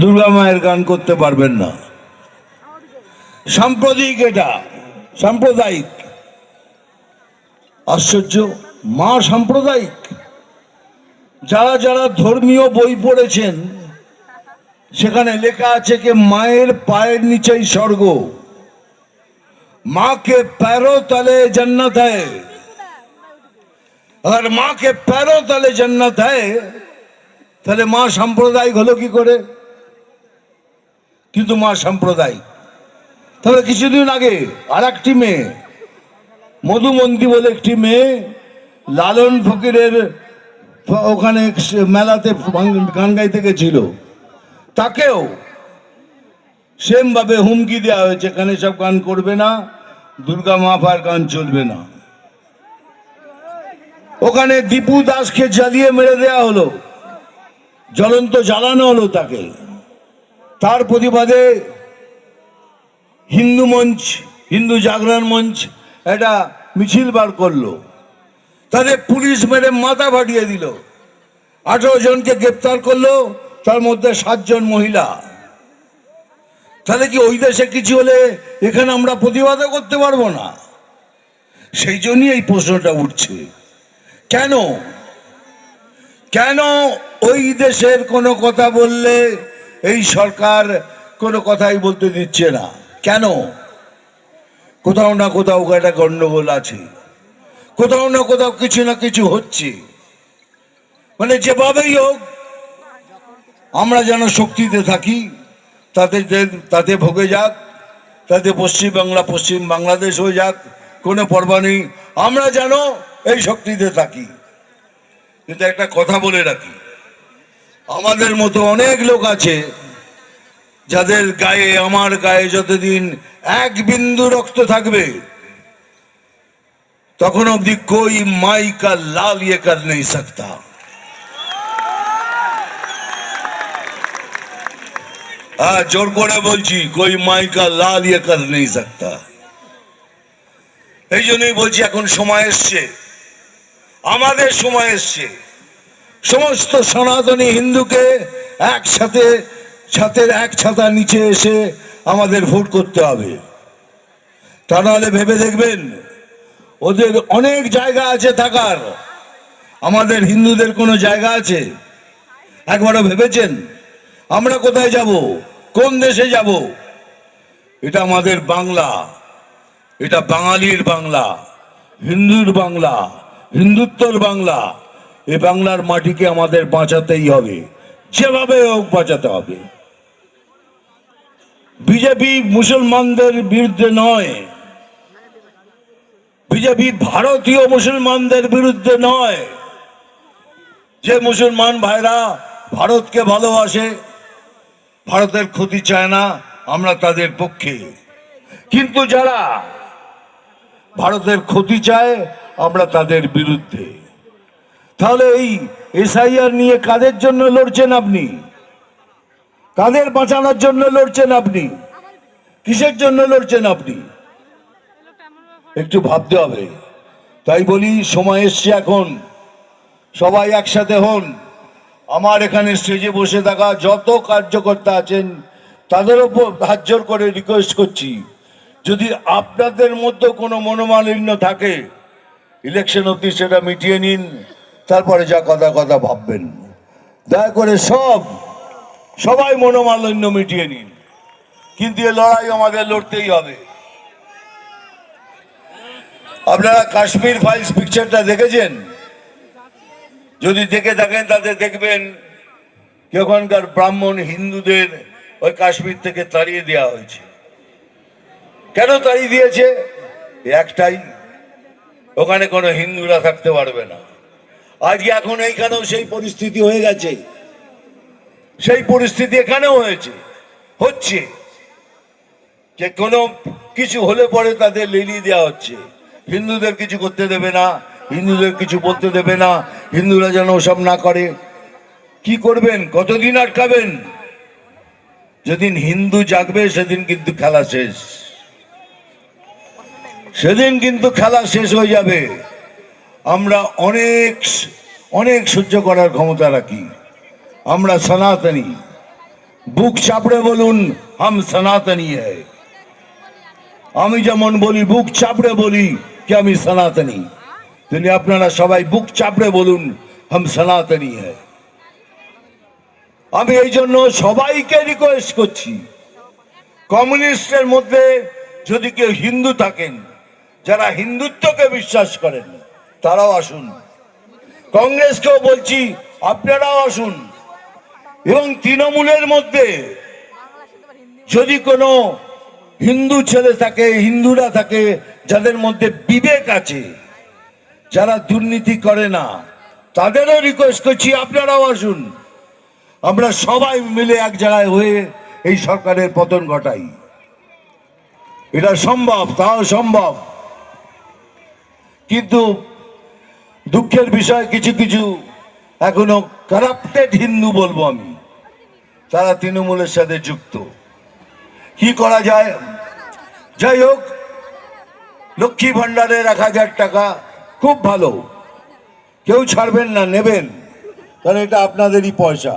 দুর্গা মায়ের গান করতে পারবেন না। সাম্প্রদায়িক, এটা সাম্প্রদায়িক। আশ্চর্য, মা সাম্প্রদায়িক। যারা যারা ধর্মীয় বই পড়েছেন সেখানে লেখা আছে কি মায়ের পায়ের নিচেই স্বর্গ, माँ के पैरों तले जन्नत है। अगर माँ के पैरों तले जन्नत है তাহলে মা সাম্প্রদায়িক হলো কি করে? কিন্তু মা সাম্প্রদায়িক। তাহলে কিছুদিন আগে আর একটি মেয়ে, মধুমন্তী বলে একটি মেয়ে, লালন ফকিরের ওখানে মেলাতে গান গাইতে গেছিল, তাকেও সেম ভাবে হুমকি দেওয়া হয়েছে, এখানে সব গান করবে না, দুর্গা মাফার গান চলবে না। ওখানে দীপু দাসকে জ্বালিয়ে মেরে দেওয়া হলো, জ্বলন্ত জ্বালানো হলো তাকে। তার প্রতিবাদে হিন্দু মঞ্চ, হিন্দু জাগরণ মঞ্চ একটা মিছিল বার করলো, তাদের পুলিশ মেরে মাথা ফাটিয়ে দিল। 18 জনকে গ্রেপ্তার করলো, তার মধ্যে 7 জন মহিলা। তাহলে কি ওই দেশে কিছু হলে এখানে আমরা প্রতিবাদও করতে পারবো না? সেই জন্যই এই প্রশ্নটা উঠছে, কেন কেন ওই দেশের কোনো কথা বললে এই সরকার কোনো কথাই বলতে দিচ্ছে না? কেন? কোথাও না কোথাও একটা গন্ডগোল আছে, কোথাও না কোথাও কিছু না কিছু হচ্ছে। মানে যেভাবেই হোক আমরা যেন শক্তিতে থাকি, তাতে ভোগে যাক, তাতে পশ্চিমবাংলা পশ্চিম বাংলাদেশ হয়ে যাক, কোনো পরোয়া নেই, আমরা যেন এই শক্তিতে থাকি। কিন্তু একটা কথা বলে রাখি, আমাদের মতো অনেক লোক আছে যাদের গায়ে, আমার গায়ে যতদিন এক বিন্দু রক্ত থাকবে তখন অব্দি কোই মাই কা লাল ইয়ে কর নেই সকতা। জোর করে বলছি, কোই মাই কা লাল ইয়ে কর নেই সকতা। এই জন্যই বলছি এখন সময় এসছে, আমাদের সময় এসছে সমস্ত সনাতনী হিন্দুকে একসাথে এক ছাতার নিচে এসে আমাদের ভোট করতে হবে। তা নাহলে ভেবে দেখবেন ওদের অনেক জায়গা আছে থাকার, আমাদের হিন্দুদের কোনো জায়গা আছে? একবারও ভেবেছেন আমরা কোথায় যাব, কোন দেশে যাব? এটা আমাদের বাংলা, এটা বাঙালির বাংলা, হিন্দুর বাংলা, হিন্দুত্বর বাংলা। এই বাংলার মাটিকে আমাদের বাঁচাতেই হবে, যেভাবে হোক বাঁচাতে হবে। বিজেপি মুসলমানদের বিরুদ্ধে নয়, বিজেপি ভারতীয় মুসলমানদের বিরুদ্ধে নয়। যে মুসলমান ভাইরা ভারতকে ভালোবাসে, ভারতের ক্ষতি চায় না, আমরা তাদের পক্ষে। কিন্তু যারা ভারতের ক্ষতি চায় আমরা তাদের বিরুদ্ধে। তাহলে এই এসআইআর নিয়ে কাদের জন্য লড়ছেন আপনি? কাদের বাঁচানোর জন্য লড়ছেন আপনি? কিসের জন্য লড়ছেন আপনি? একটু ভাবতে হবে। তাই বলি সময় এসছে এখন, সবাই একসাথে হন। আমার এখানে স্টেজে বসে থাকা যত কার্যকর্তা আছেন তাদের উপর হাত জোর করে রিকোয়েস্ট করছি, যদি আপনাদের মধ্যে কোনো মনোমালিন্য থাকে ইলেকশন অবধি সেটা মিটিয়ে নিন, তারপরে যা কথা ভাববেন। দয়া করে সবাই মনোমালিন্য মিটিয়ে নিন, কিন্তু এ লড়াই আমাদের লড়তেই হবে। আপনারা কাশ্মীর ফাইলস পিকচারটা দেখেছেন? যদি দেখে থাকেন তাতে দেখবেন ওখানকার ব্রাহ্মণ হিন্দুদের ওই কাশ্মীর থেকে তাড়িয়ে দেওয়া হয়েছে। কেন তাড়িয়ে দিয়েছে? একটাই, ওখানে কোনো হিন্দুরা থাকতে পারবে না। আজকে এখন এইখানেও সেই পরিস্থিতি হয়ে গেছে, সেই পরিস্থিতি এখানেও হচ্ছে যে কোনো কিছু হলে পরে তাদের লেলিয়ে দেওয়া হচ্ছে, হিন্দুদের কিছু করতে দেবে না, হিন্দুদের কিছু বলতে দেবে না, হিন্দুরা যেন ওসব না করে। কি করবেন? কতদিন আটকাবেন? যেদিন হিন্দু জাগবে সেদিন কিন্তু খেলা শেষ, সেদিন কিন্তু খেলা শেষ হয়ে যাবে। আমরা অনেক সহ্য করার ক্ষমতা রাখি, আমরা সনাতনী, বুক চাপড়ে বলুন হাম সনাতনী হ্যায়। আমি যেমন বলি, বুক চাপড়ে বলি কি আমি সনাতনী, তিনি আপনারা সবাই বুক চাপড়ে বলুন হাম সনাতনী হ্যায়। আমি এই জন্য সবাইকে রিকোয়েস্ট করছি, কমিউনিস্টের মধ্যে যদি কেউ হিন্দু থাকেন, যারা হিন্দুত্বকে বিশ্বাস করেন, তারাও আসুন। কংগ্রেসকেও বলছি আপনারাও আসুন। এবং তৃণমূলের মধ্যে যদি কোনো হিন্দু ছেলে থাকে, হিন্দুরা থাকে, যাদের মধ্যে বিবেক আছে, যারা দুর্নীতি করে না, তাদেরও রিকোয়েস্ট করছি আপনারাও আসুন। আমরা সবাই মিলে এক জায়গায় হয়ে এই সরকারের পতন ঘটাই। এটা সম্ভব, তাও সম্ভব। কিন্তু দুঃখের বিষয়, কিছু কিছু এখনো কারাপ্টেড হিন্দু বলবো আমি, তারা তৃণমূলের সাথে যুক্ত। কি করা যায়? যাই হোক, লক্ষ্মী ভান্ডারের 1000 টাকা খুব ভালো, কেউ ছাড়বেন না, নেবেন, কারণ এটা আপনাদেরই পয়সা।